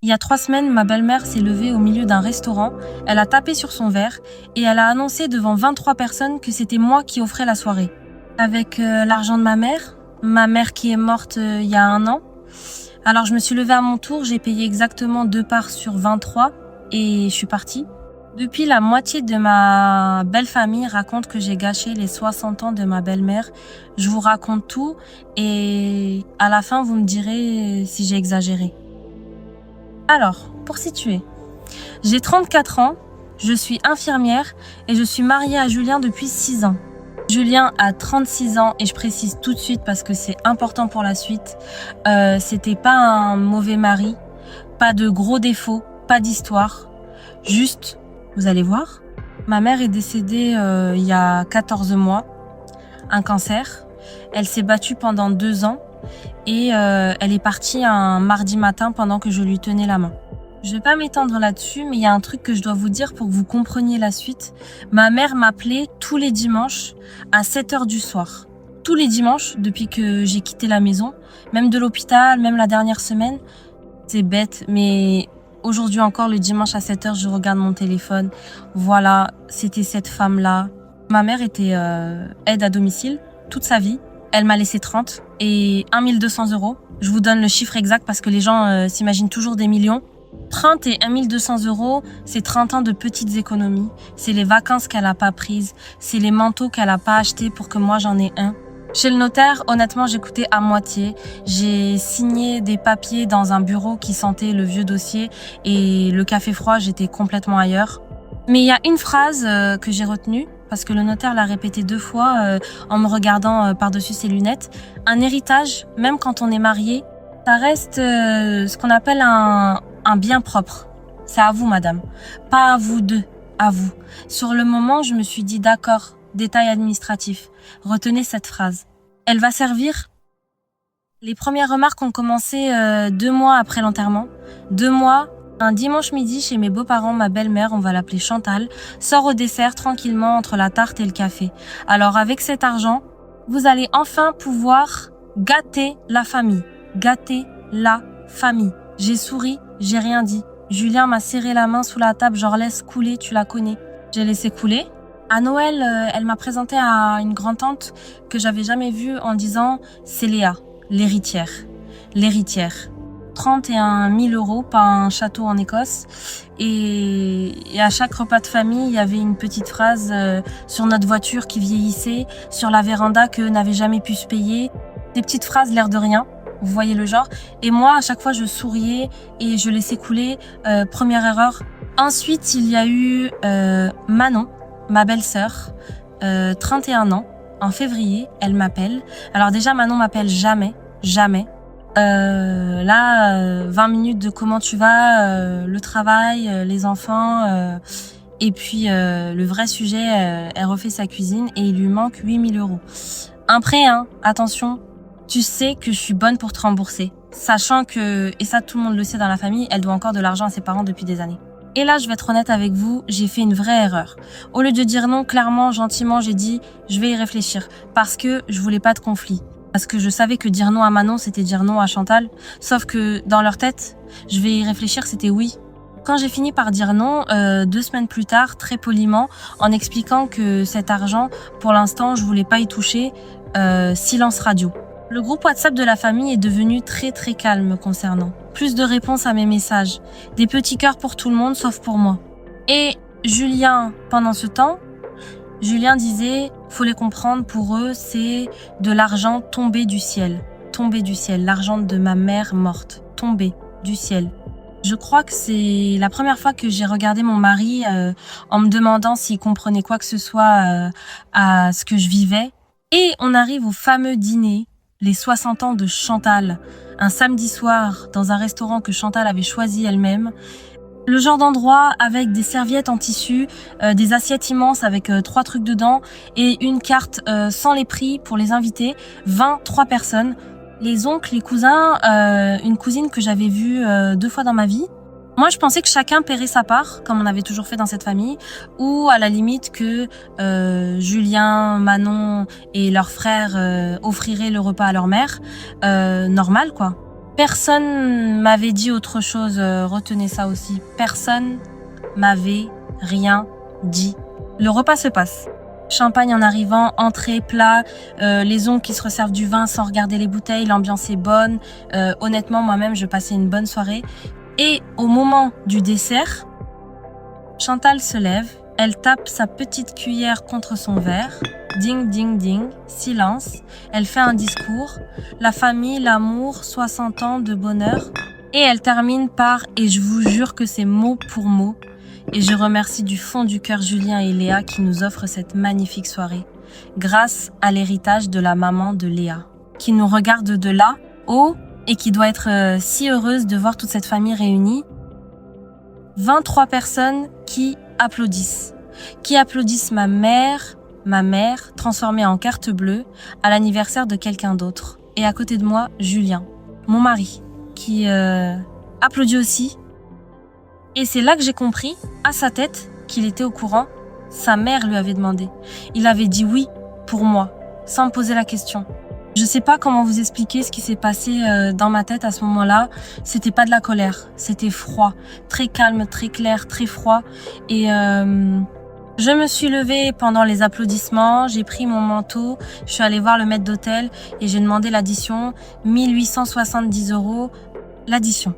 Il y a 3 semaines, ma belle-mère s'est levée au milieu d'un restaurant, elle a tapé sur son verre et elle a annoncé devant 23 personnes que c'était moi qui offrais la soirée. Avec l'argent de ma mère qui est morte il y a 1 an. Alors je me suis levée à mon tour, j'ai payé exactement 2 parts sur 23 et je suis partie. Depuis, la moitié de ma belle famille raconte que j'ai gâché les 60 ans de ma belle-mère. Je vous raconte tout et à la fin, vous me direz si j'ai exagéré. Alors, pour situer, j'ai 34 ans, je suis infirmière et je suis mariée à Julien depuis 6 ans. Julien a 36 ans et je précise tout de suite parce que c'est important pour la suite. C'était pas un mauvais mari, pas de gros défauts, pas d'histoire, juste... Vous allez voir. Ma mère est décédée il y a 14 mois, un cancer. Elle s'est battue pendant 2 ans et elle est partie un mardi matin pendant que je lui tenais la main. Je vais pas m'étendre là-dessus, mais il y a un truc que je dois vous dire pour que vous compreniez la suite. Ma mère m'appelait tous les dimanches à 7h du soir. Tous les dimanches, depuis que j'ai quitté la maison, même de l'hôpital, même la dernière semaine. C'est bête, mais... Aujourd'hui encore, le dimanche à 7h, je regarde mon téléphone. Voilà, c'était cette femme-là. Ma mère était aide à domicile toute sa vie. Elle m'a laissé 30 et 1 200 €. Je vous donne le chiffre exact parce que les gens s'imaginent toujours des millions. 30 et 1 200 €, c'est 30 ans de petites économies. C'est les vacances qu'elle n'a pas prises. C'est les manteaux qu'elle n'a pas achetés pour que moi j'en ai un. Chez le notaire, honnêtement, j'écoutais à moitié. J'ai signé des papiers dans un bureau qui sentait le vieux dossier et le café froid, j'étais complètement ailleurs. Mais il y a une phrase que j'ai retenue, parce que le notaire l'a répété 2 fois en me regardant par-dessus ses lunettes. Un héritage, même quand on est marié, ça reste ce qu'on appelle un bien propre. C'est à vous, madame. Pas à vous deux, à vous. Sur le moment, je me suis dit d'accord. Détail administratif. Retenez cette phrase. Elle va servir. Les premières remarques ont commencé 2 mois après l'enterrement. 2 mois, un dimanche midi chez mes beaux-parents, ma belle-mère, on va l'appeler Chantal, sort au dessert tranquillement entre la tarte et le café. Alors avec cet argent, vous allez enfin pouvoir gâter la famille. Gâter la famille. J'ai souri, j'ai rien dit. Julien m'a serré la main sous la table, genre laisse couler, tu la connais. J'ai laissé couler. À Noël, elle m'a présenté à une grand-tante que j'avais jamais vue en disant « c'est Léa, l'héritière ». L'héritière. 31 000 €, pas un château en Écosse. Et à chaque repas de famille, il y avait une petite phrase sur notre voiture qui vieillissait, sur la véranda que n'avait jamais pu se payer. Des petites phrases, l'air de rien. Vous voyez le genre. Et moi, à chaque fois, je souriais et je laissais couler. Première erreur. Ensuite, il y a eu Manon. Ma belle-sœur, 31 ans, en février, elle m'appelle. Alors déjà, Manon m'appelle jamais. 20 minutes de comment tu vas, le travail, les enfants, et puis le vrai sujet, elle refait sa cuisine et il lui manque 8 000 €. Un prêt, hein, attention, tu sais que je suis bonne pour te rembourser. Sachant que, et ça tout le monde le sait dans la famille, elle doit encore de l'argent à ses parents depuis des années. Et là, je vais être honnête avec vous, j'ai fait une vraie erreur. Au lieu de dire non, clairement, gentiment, j'ai dit « je vais y réfléchir » parce que je voulais pas de conflit. Parce que je savais que dire non à Manon, c'était dire non à Chantal. Sauf que dans leur tête, je vais y réfléchir, c'était oui. Quand j'ai fini par dire non, 2 semaines plus tard, très poliment, en expliquant que cet argent, pour l'instant, je voulais pas y toucher, silence radio. Le groupe WhatsApp de la famille est devenu très très calme me concernant. Plus de réponses à mes messages. Des petits cœurs pour tout le monde sauf pour moi. Et Julien, pendant ce temps, Julien disait, faut les comprendre, pour eux, c'est de l'argent tombé du ciel. Tombé du ciel. L'argent de ma mère morte. Tombé du ciel. Je crois que c'est la première fois que j'ai regardé mon mari en me demandant s'il comprenait quoi que ce soit à ce que je vivais. Et on arrive au fameux dîner. Les 60 ans de Chantal, un samedi soir dans un restaurant que Chantal avait choisi elle-même. Le genre d'endroit avec des serviettes en tissu, des assiettes immenses avec 3 trucs dedans et une carte sans les prix pour les invités, 23 personnes. Les oncles, les cousins, une cousine que j'avais vue 2 fois dans ma vie. Moi, je pensais que chacun paierait sa part, comme on avait toujours fait dans cette famille, ou à la limite que Julien, Manon et leurs frères offriraient le repas à leur mère. Normal, quoi. Personne m'avait dit autre chose, retenez ça aussi. Personne m'avait rien dit. Le repas se passe. Champagne en arrivant, entrée, plat, les oncles qui se resservent du vin sans regarder les bouteilles, l'ambiance est bonne. Honnêtement, moi-même, je passais une bonne soirée. Et au moment du dessert, Chantal se lève, elle tape sa petite cuillère contre son verre. Ding, ding, ding, silence. Elle fait un discours. La famille, l'amour, 60 ans de bonheur. Et elle termine par « Et je vous jure que c'est mot pour mot ». Et je remercie du fond du cœur Julien et Léa qui nous offrent cette magnifique soirée, grâce à l'héritage de la maman de Léa, qui nous regarde de là, haut, et qui doit être si heureuse de voir toute cette famille réunie. 23 personnes qui applaudissent ma mère transformée en carte bleue à l'anniversaire de quelqu'un d'autre. Et à côté de moi, Julien, mon mari, qui applaudit aussi. Et c'est là que j'ai compris, à sa tête, qu'il était au courant. Sa mère lui avait demandé. Il avait dit oui pour moi, sans me poser la question. Je sais pas comment vous expliquer ce qui s'est passé dans ma tête à ce moment-là. C'était pas de la colère, c'était froid, très calme, très clair, très froid. Et je me suis levée pendant les applaudissements, j'ai pris mon manteau, je suis allée voir le maître d'hôtel et j'ai demandé l'addition, 1870 €, l'addition.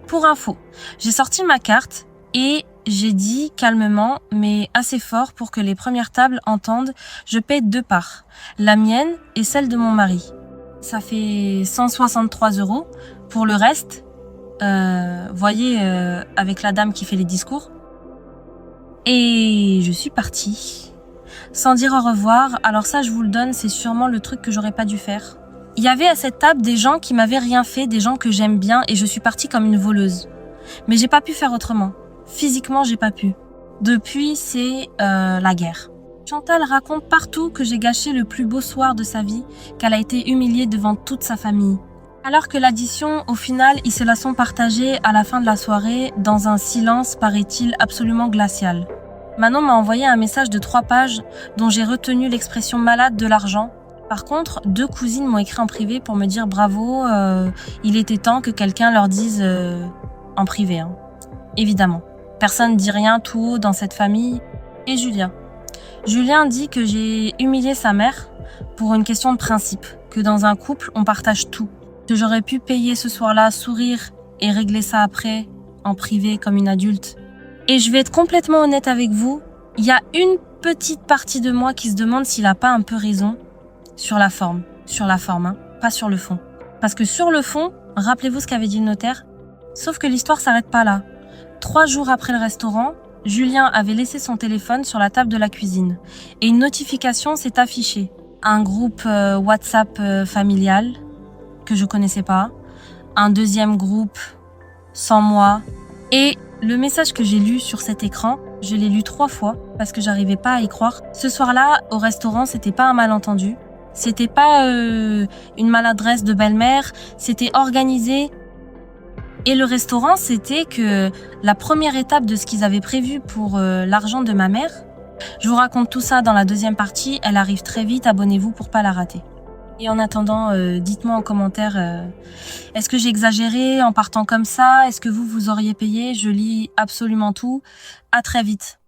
Pour info, j'ai sorti ma carte et j'ai dit calmement, mais assez fort pour que les premières tables entendent, je paie 2 parts, la mienne et celle de mon mari. Ça fait 163 €. Pour le reste, voyez, avec la dame qui fait les discours. Et je suis partie, sans dire au revoir. Alors ça, je vous le donne, c'est sûrement le truc que j'aurais pas dû faire. Il y avait à cette table des gens qui m'avaient rien fait, des gens que j'aime bien, et je suis partie comme une voleuse. Mais j'ai pas pu faire autrement. Physiquement, j'ai pas pu. Depuis, c'est la guerre. Chantal raconte partout que j'ai gâché le plus beau soir de sa vie, qu'elle a été humiliée devant toute sa famille. Alors que l'addition, au final, ils se la sont partagée à la fin de la soirée, dans un silence, paraît-il, absolument glacial. Manon m'a envoyé un message de 3 pages, dont j'ai retenu l'expression malade de l'argent. Par contre, 2 cousines m'ont écrit en privé pour me dire bravo, il était temps que quelqu'un leur dise en privé. Hein. Évidemment. Personne ne dit rien tout haut dans cette famille. Et Julien. Julien dit que j'ai humilié sa mère pour une question de principe, que dans un couple, on partage tout. Que j'aurais pu payer ce soir-là, sourire et régler ça après, en privé, comme une adulte. Et je vais être complètement honnête avec vous, il y a une petite partie de moi qui se demande s'il a pas un peu raison. Sur la forme, hein, pas sur le fond. Parce que sur le fond, rappelez-vous ce qu'avait dit le notaire, sauf que l'histoire s'arrête pas là. 3 jours après le restaurant, Julien avait laissé son téléphone sur la table de la cuisine et une notification s'est affichée. Un groupe WhatsApp familial que je connaissais pas, un deuxième groupe sans moi et le message que j'ai lu sur cet écran, je l'ai lu 3 fois parce que j'arrivais pas à y croire. Ce soir-là, au restaurant, c'était pas un malentendu. C'était pas une maladresse de belle-mère, c'était organisé. Et le restaurant, c'était que la première étape de ce qu'ils avaient prévu pour l'argent de ma mère. Je vous raconte tout ça dans la deuxième partie, elle arrive très vite, abonnez-vous pour pas la rater. Et en attendant, dites-moi en commentaire, est-ce que j'ai exagéré en partant comme ça? Est-ce que vous auriez payé? Je lis absolument tout. À très vite.